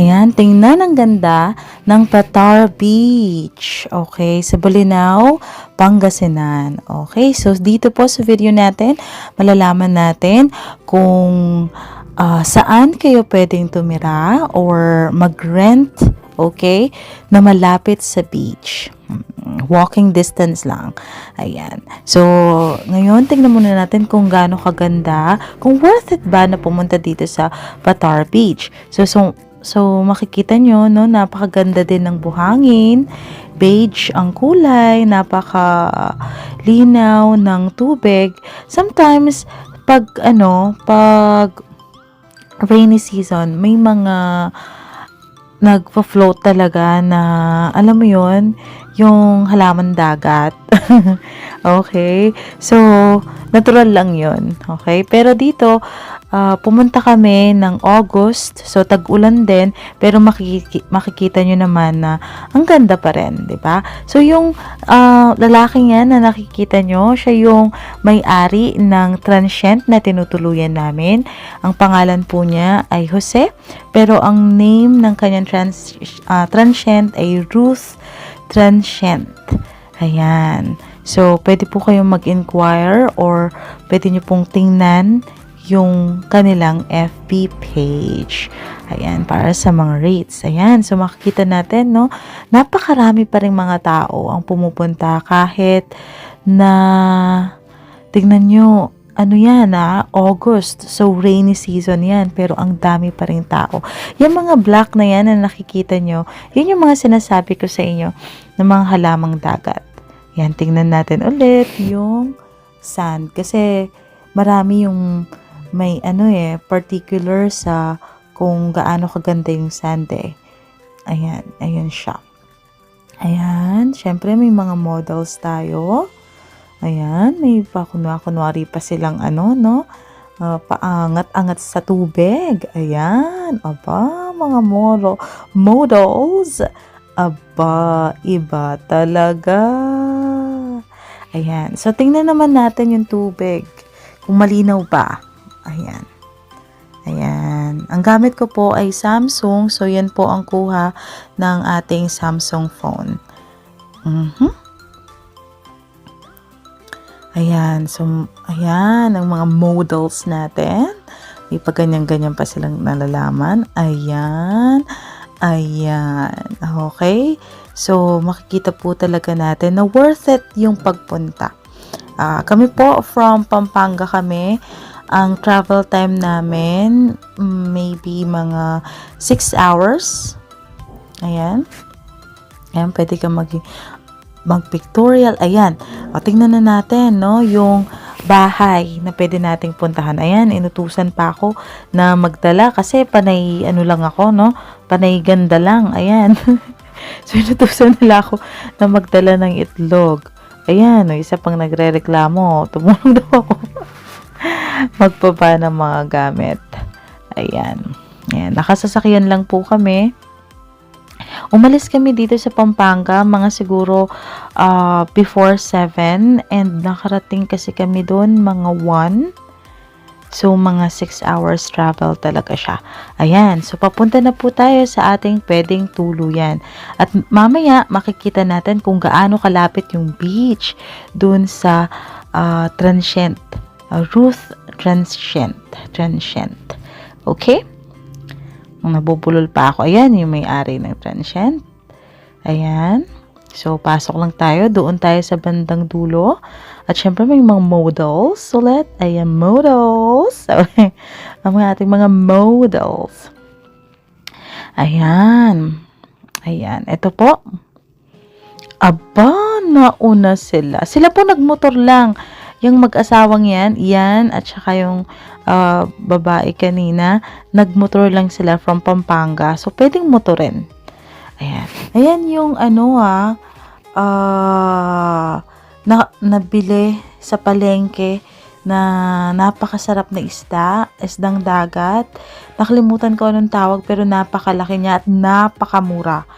Ayan, tingnan ang ganda ng Patar Beach. Okay, sa Bolinao, Pangasinan. Okay, so dito po sa video natin, malalaman natin kung saan kayo pwedeng tumira or mag-rent, okay, na malapit sa beach. Walking distance lang. Ayan. So, ngayon, tingnan muna natin kung gaano kaganda, kung worth it ba na pumunta dito sa Patar Beach. So makikita nyo, no, napakaganda din ng buhangin, beige ang kulay, napaka-linaw ng tubig. Sometimes, pag rainy season, may mga nagpa-float talaga na, alam mo yon, yung halaman dagat. Okay? So, natural lang yon. Okay? Pero dito, pumunta kami ng August, so tag-ulan din, pero makikita nyo naman na ang ganda pa rin, di ba? So, yung lalaki yan na nakikita nyo, siya yung may-ari ng transient na tinutuluyan namin. Ang pangalan po niya ay Jose, pero ang name ng kanyang transient ay Ruth Transient. Ayan. So, pwede po kayong mag-inquire or pwede nyo pong tingnan yung kanilang FB page. Ayan, para sa mga rates. Ayan, so makikita natin, no, napakarami pa rin mga tao ang pumupunta kahit na, tingnan nyo, ano yan August, so rainy season yan, pero ang dami pa rin tao. Yung mga black na yan na nakikita nyo, yun yung mga sinasabi ko sa inyo ng mga halamang dagat. Yan, tingnan natin ulit yung sand, kasi marami yung may particular sa kung gaano kaganda yung sand eh. Ayan, ayun siya. Ayan, syempre may mga models tayo. Ayan, may kunwari pa silang paangat-angat sa tubig. Ayan, aba, mga models. Aba, iba talaga. Ayan, so tingnan naman natin yung tubig. Kung malinaw ba. Ayan. Ayan. Ang gamit ko po ay Samsung. So, yan po ang kuha ng ating Samsung phone. Ayan. So, ayan. Ang mga models natin. May pa ganyan-ganyan pa silang nalalaman. Ayan. Ayan. Okay. So, makikita po talaga natin na worth it yung pagpunta. Kami po, from Pampanga kami. Ang travel time namin, maybe mga 6 hours. Ayan. Ayan, pwede ka mag-pictorial. Ayan. O, tingnan na natin, no, yung bahay na pwede nating puntahan. Ayan, inutusan pa ako na magdala kasi panay, lang ako, no? Panay ganda lang. Ayan. So, inutusan nila ako na magdala ng itlog. Ayan, no, isa pang nagre-reklamo. Tumulong daw ako. Magpapa ng mga gamit. Ayan. Ayan. Nakasasakyan lang po kami. Umalis kami dito sa Pampanga, mga siguro before 7. And nakarating kasi kami doon mga 1. So, mga 6 hours travel talaga siya. Ayan. So, papunta na po tayo sa ating pwedeng tuluyan. At mamaya, makikita natin kung gaano kalapit yung beach doon sa transient. Ruth Transient. Okay? Nabubulol pa ako. Ayan, yung may-ari ng Transient. Ayan. So, pasok lang tayo. Doon tayo sa bandang dulo. At syempre, may mga models ulit. Ayan, models. So, ang ating mga models. Ayan. Ayan. Ito po. Aba, nauna sila. Sila po nagmotor lang. Yung mag-asawang yan, at saka yung babae kanina, nagmotor lang sila from Pampanga. So, pwedeng motorin. Ayan. Ayan yung nabili sa palengke na napakasarap na isdang dagat. Nakalimutan ko anong tawag, pero napakalaki niya at napakamura.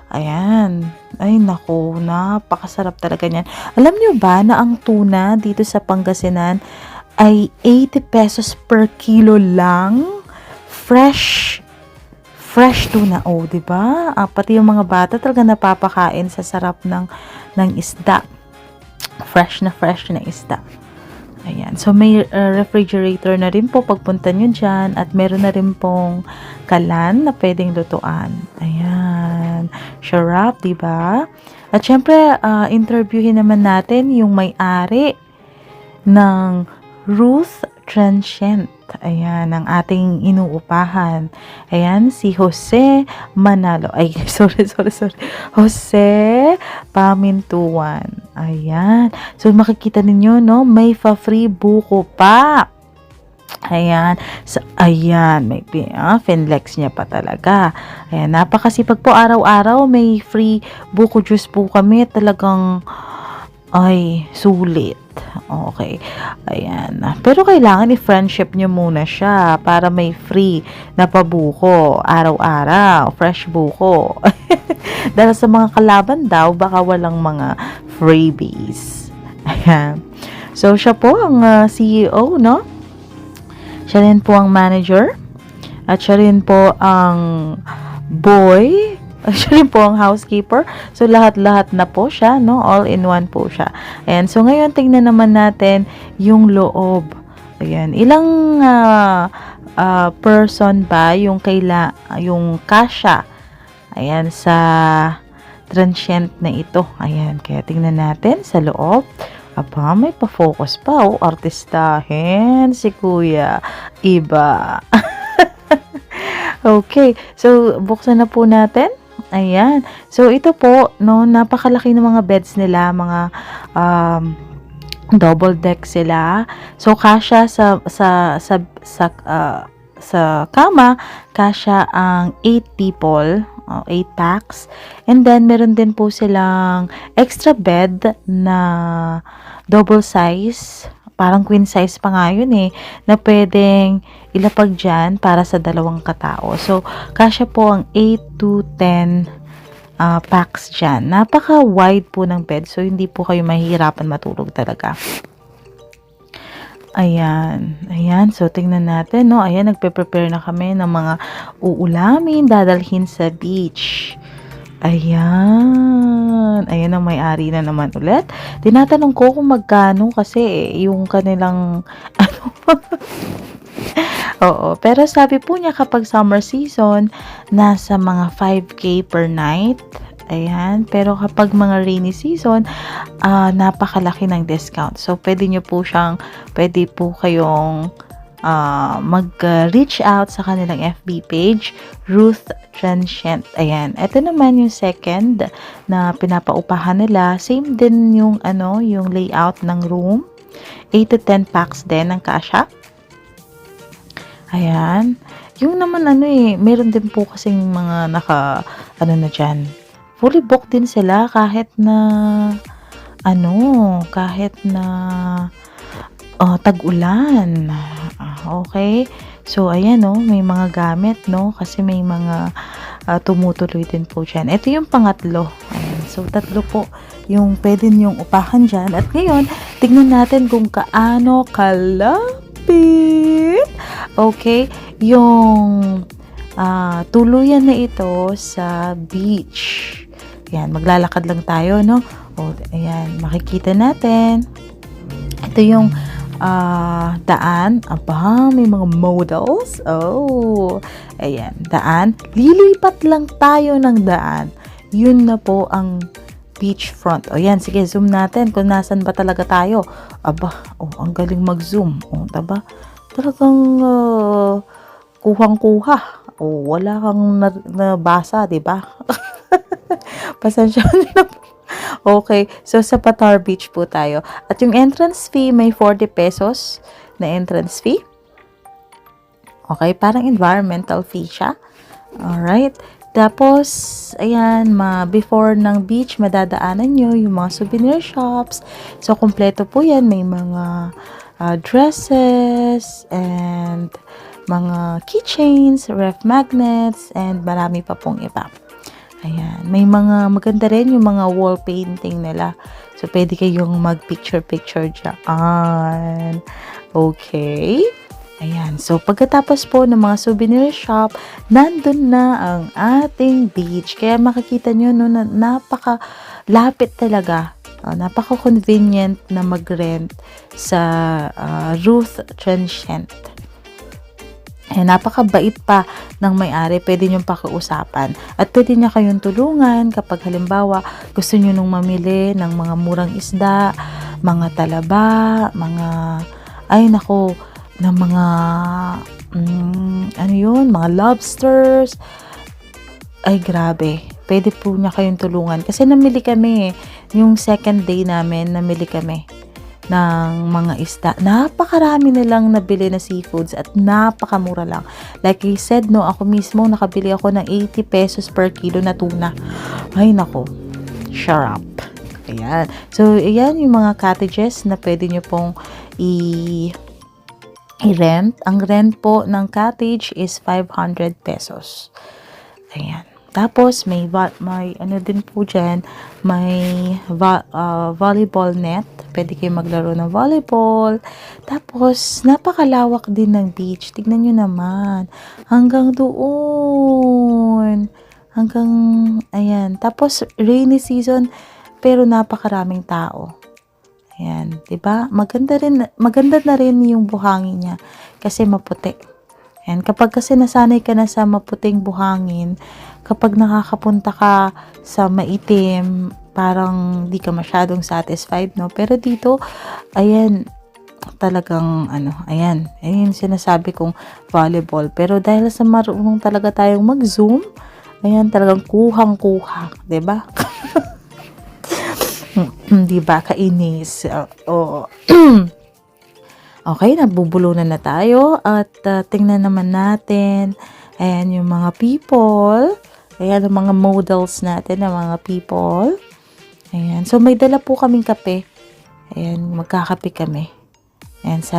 Ayan. Ay, naku, napakasarap talaga niyan. Alam niyo ba na ang tuna dito sa Pangasinan ay 80 pesos per kilo lang? Fresh fresh tuna. Oh, 'di ba? Pati yung mga bata talaga napapakain sa sarap ng isda. Fresh na isda. Ayan. So, may refrigerator na rin po pagpunta nyo dyan. At meron na rin pong kalan na pwedeng lutuan. Ayan. Sarap, diba? At syempre, interviewin naman natin yung may-ari ng Ruth Transient. Ayan, ang ating inuupahan. Ayan, si Jose Manalo. Ay, sorry. Jose Pamintuan. Ayan. So, makikita ninyo, no? May free buko pa. Ayan. So, ayan. May Finlex niya pa talaga. Ayan. Napakasipag po. Araw-araw may free buko juice po kami. Talagang, ay, sulit. Okay. Ayan. Pero kailangan i-friendship nyo muna siya para may free na pabuko. Araw-araw. Fresh buko. Dahil sa mga kalaban daw, baka walang mga freebies. Ayan. So, siya po ang CEO, no? Siya rin po ang manager. At siya rin po ang boy. Siya rin po ang housekeeper. So, lahat-lahat na po siya, no? All in one po siya. Ayan. So, ngayon, tingnan naman natin yung loob. Ayan. Ilang person ba yung kasya? Ayan, sa transient na ito. Ayan. Kaya, tingnan natin sa loob. Aba, may pa-focus pa. Oh, artistahin si Kuya. Iba. Okay. So, buksan na po natin. Ayan. So, ito po, no, napakalaki ng mga beds nila, mga double deck sila. So, kasya sa kama, kasya ang 8 people, 8 packs. And then, meron din po silang extra bed na double size. Parang queen size pa nga yun na pwedeng ilapag dyan para sa 2 katao. So, kasya po ang 8 to 10 packs dyan. Napaka-wide po ng bed. So, hindi po kayo mahihirapan matulog talaga. Ayan. Ayan. So, tingnan natin, no? Ayan, nagpe-prepare na kami ng mga uulamin, dadalhin sa beach. Ayan. Ayan ang may-ari na naman ulit. Tinatanong ko kung magkano kasi yung kanilang Oo. Pero sabi po niya kapag summer season, nasa mga 5K per night. Ayan. Pero kapag mga rainy season, napakalaki ng discount. So, pwede po kayong mag-reach out sa kanilang FB page, Ruth Transient. Ayan. Ito naman yung second na pinapaupahan nila. Same din yung layout ng room. 8 to 10 packs din ng kasya. Ayan. Yung naman meron din po kasing mga na dyan. Fully booked din sila kahit na tag-ulan. Okay. So, ayan, may mga gamit, kasi may mga tumutuloy din po dyan. Ito yung pangatlo. Ayan. So, 3 po yung pwede niyong upahan dyan. At ngayon, tignan natin kung kaano kalapit. Okay. Yung tuluyan na ito sa beach. Ayan, maglalakad lang tayo, no? O, ayan, makikita natin. Ito yung daan. Aba, may mga models. Oh, ayan, daan. Lilipat lang tayo ng daan. Yun na po ang beachfront. O, yan, sige, zoom natin kung nasan ba talaga tayo. Aba, ang galing mag-zoom. Diba? Talagang kuhang-kuha. Wala kang nabasa, diba? Pasensya na po. Okay, so sa Patar Beach po tayo. At yung entrance fee, may 40 pesos na entrance fee. Okay, parang environmental fee siya. Alright. Tapos, ayan, before ng beach, madadaanan nyo yung mga souvenir shops. So, kumpleto po yan. May mga dresses and mga keychains, ref magnets, and marami pa pong iba. Ayan. May mga maganda rin yung mga wall painting nila. So, pwede kayong mag-picture-picture dyan. Okay. Ayan. So, pagkatapos po ng mga souvenir shop, nandun na ang ating beach. Kaya makikita nyo, no, na napakalapit talaga. Napaka-convenient na mag-rent sa Ruth Transient. Napakabait pa ng may-ari, pwede niyong pakiusapan. At pwede niya kayong tulungan kapag halimbawa gusto niyo nung mamili ng mga murang isda, mga talaba, mga, ay nako, ng mga, ano yun, mga lobsters. Ay grabe, pwede po niya kayong tulungan. Kasi namili kami, yung second day namin, namili kami ng mga isda. Napakarami nilang nabili na seafoods at napakamura lang. Like I said, no, ako mismo nakabili ako ng 80 pesos per kilo na tuna. Ay nako, sharp. Ayan. So, ayan yung mga cottages na pwede nyo pong i-rent. Ang rent po ng cottage is 500 pesos. Ayan. Tapos, may ano din po dyan, may volleyball net. Pwede kayo maglaro ng volleyball. Tapos, napakalawak din ng beach. Tignan nyo naman. Hanggang doon. Hanggang, ayan. Tapos, rainy season, pero napakaraming tao. Ayan. Diba? Maganda na rin yung buhangin niya. Kasi maputi. Ayan. Kapag kasi nasanay ka na sa maputing buhangin, kapag nakakapunta ka sa maitim, parang di ka masyadong satisfied, no? Pero dito, ayan, talagang, ayan sinasabi kong volleyball. Pero dahil sa marunong talaga tayong mag-zoom, ayan, talagang kuhang-kuha, diba? Diba? Kainis. Okay, nabubulunan na tayo at tingnan naman natin. Ayan yung mga people. Ayan ang mga models natin ng mga people. Ayan. So, may dala po kaming kape. Ayan, magkakape kami. Ayan, sa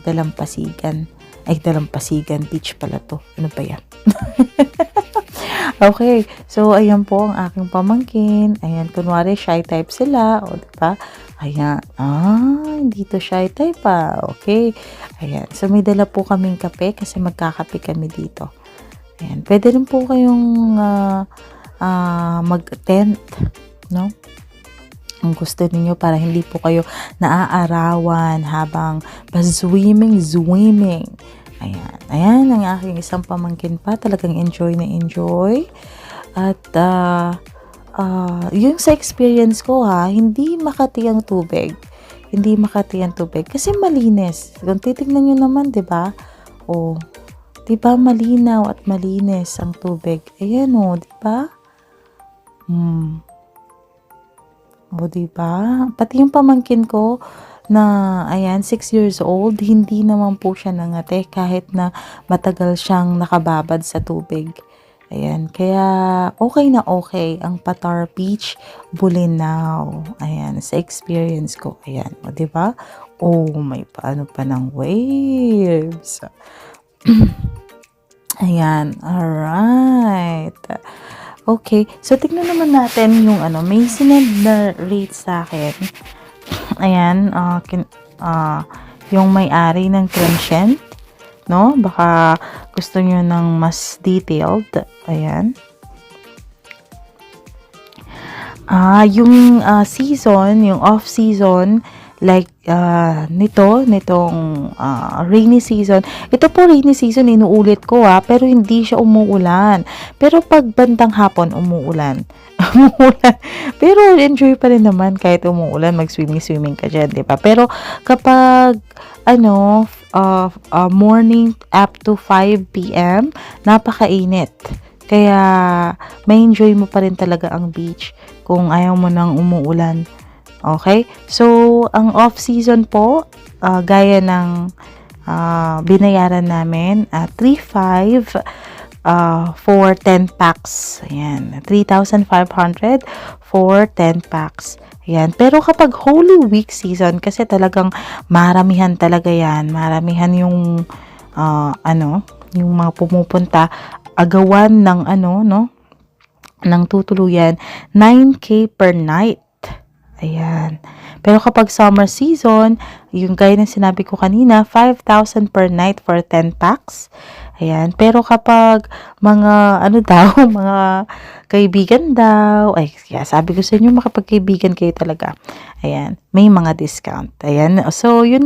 Dalampasigan. Ay, Dalampasigan Beach pala to. Ano ba yan? Okay. So, ayan po ang aking pamangkin. Ayan, kunwari, shy type sila. O, diba? Ayan. Hindi to shy type pa. Okay. Ayan. So, may dala po kaming kape kasi magkakape kami dito. Ayan. Pwede rin po kayong mag-tent, no? Ang gusto niyo para hindi po kayo naaarawan habang swimming. Ayan. Ayan ang aking isang pamangkin pa. Talagang enjoy na enjoy. At yung sa experience ko hindi makati ang tubig. Hindi makati ang tubig. Kasi malinis. Kung titignan nyo naman, diba? Diba malinaw at malinis ang tubig. Ayan diba? Diba? Pati yung pamangkin ko na, ayan, 6 years old, hindi naman po siya nangate kahit na matagal siyang nakababad sa tubig. Ayan, kaya okay na okay ang Patar Beach, Bolinao. Ayan, sa experience ko. Ayan, diba? May paano pa ng waves. Ayan, alright. Okay, so tignan naman natin yung may sinend na rate sa akin. Ayan, yung may-ari ng Transient, no? Baka gusto nyo ng mas detailed. Ayan. Yung season, yung off-season, like nitong rainy season. Ito po rainy season, inuulit ko pero hindi siya umuulan. Pero pag bandang hapon, umuulan. Pero enjoy pa rin naman kahit umuulan, mag-swimming ka dyan, diba? Pero kapag morning up to 5 p.m., napakainit. Kaya may enjoy mo pa rin talaga ang beach kung ayaw mo nang umuulan. Okay? So, ang off-season po, gaya ng binayaran namin, 3,500 for 10 packs. Ayan, 3,500 for 10 packs. Ayan, pero kapag Holy Week season, kasi talagang maramihan talaga yan. Maramihan yung, yung mga pumupunta, agawan ng ng tutuluyan, 9K per night. Ayan. Pero kapag summer season, yung gaya ng sinabi ko kanina, 5,000 per night for 10 packs. Ayan. Pero kapag mga ano daw, mga kaibigan daw, ay, kaya sabi ko sa inyo makapagkaibigan kayo talaga. Ayan. May mga discount. Ayan. So, yun